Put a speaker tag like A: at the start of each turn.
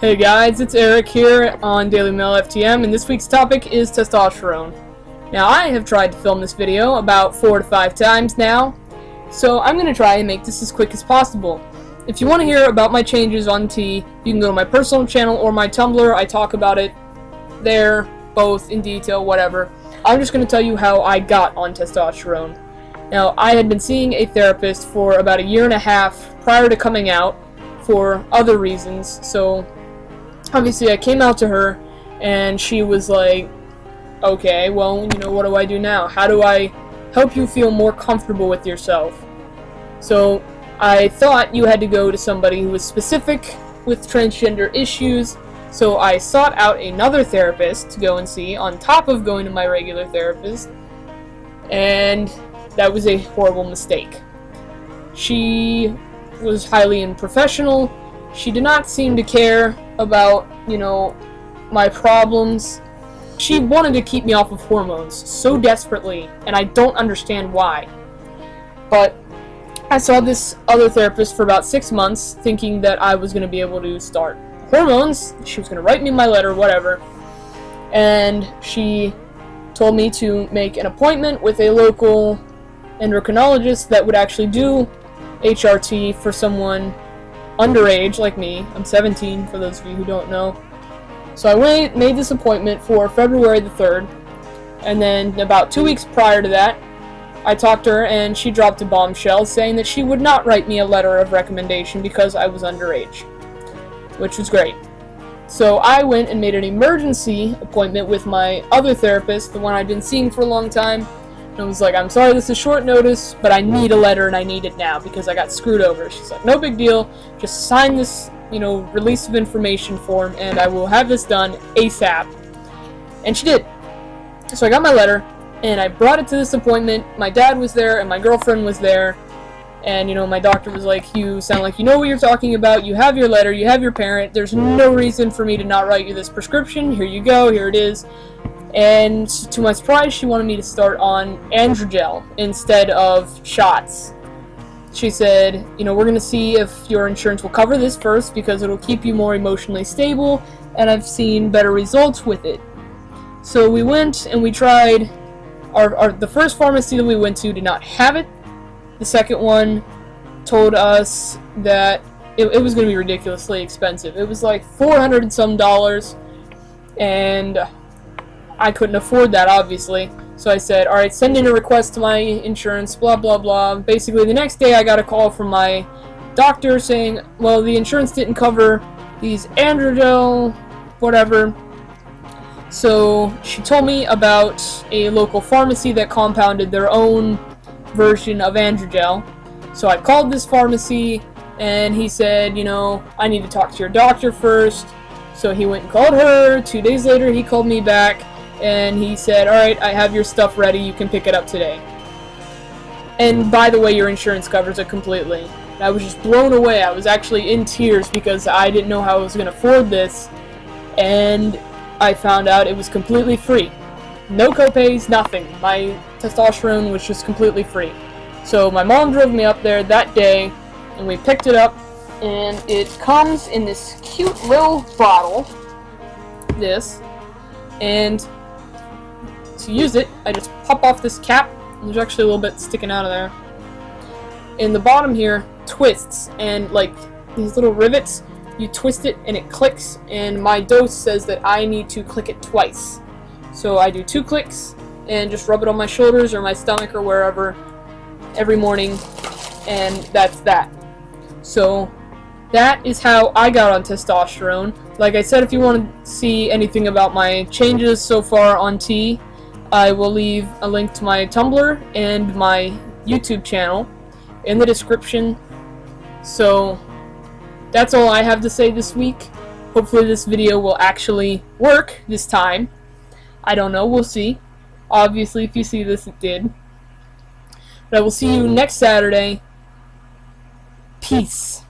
A: Hey guys, it's Eric here on Daily Mail FTM, and this week's topic is testosterone. Now, I have tried to film this video about 4 to 5 times now, so I'm going to try and make this as quick as possible. If you want to hear about my changes on T, you can go to my personal channel or my Tumblr. I talk about it there, both in detail, whatever. I'm just going to tell you how I got on testosterone. Now, I had been seeing a therapist for about a year and a half prior to coming out for other reasons, so obviously I came out to her and she was like, okay, well, what do I do now? How do I help you feel more comfortable with yourself? So I thought you had to go to somebody who was specific with transgender issues, so I sought out another therapist to go and see on top of going to my regular therapist, and that was a horrible mistake. She was highly unprofessional. She did not seem to care about, my problems. She wanted to keep me off of hormones so desperately, and I don't understand why. But I saw this other therapist for about 6 months, thinking that I was going to be able to start hormones. She was going to write me my letter, whatever. And she told me to make an appointment with a local endocrinologist that would actually do HRT for someone underage like me. I'm 17, for those of you who don't know. So I made this appointment for February the 3rd, and then about 2 weeks prior to that, I talked to her and she dropped a bombshell saying that she would not write me a letter of recommendation because I was underage, which was great. So I went and made an emergency appointment with my other therapist, the one I'd been seeing for a long time, and I was like, I'm sorry this is short notice, but I need a letter and I need it now because I got screwed over. She's like, no big deal, just sign this, release of information form and I will have this done ASAP. And she did. So I got my letter and I brought it to this appointment. My dad was there and my girlfriend was there, and my doctor was like, you sound like you know what you're talking about, you have your letter, you have your parent, there's no reason for me to not write you this prescription, here you go, here it is. And to my surprise, she wanted me to start on Androgel instead of shots. She said, we're going to see if your insurance will cover this first because it'll keep you more emotionally stable, and I've seen better results with it. So we went and we tried. The first pharmacy that we went to did not have it. The second one told us that it was going to be ridiculously expensive. It was like $400 and some, and I couldn't afford that, obviously. So I said, alright, send in a request to my insurance, blah, blah, blah. Basically, the next day I got a call from my doctor saying, well, the insurance didn't cover these Androgel, whatever. So she told me about a local pharmacy that compounded their own version of Androgel. So I called this pharmacy, and he said, I need to talk to your doctor first. So he went and called her. 2 days later, he called me back. And he said, alright, I have your stuff ready, you can pick it up today. And by the way, your insurance covers it completely. I was just blown away. I was actually in tears because I didn't know how I was going to afford this. And I found out it was completely free. No copays, nothing. My testosterone was just completely free. So my mom drove me up there that day, and we picked it up. And it comes in this cute little bottle. And to use it, I just pop off this cap. There's actually a little bit sticking out of there. And the bottom here twists, and like these little rivets, you twist it and it clicks, and my dose says that I need to click it twice. So I do 2 clicks and just rub it on my shoulders or my stomach or wherever every morning, and that's that. So that is how I got on testosterone. Like I said, if you want to see anything about my changes so far on T, I will leave a link to my Tumblr and my YouTube channel in the description. So that's all I have to say this week. Hopefully this video will actually work this time. I don't know, we'll see. Obviously, if you see this, it did. But I will see you next Saturday. Peace.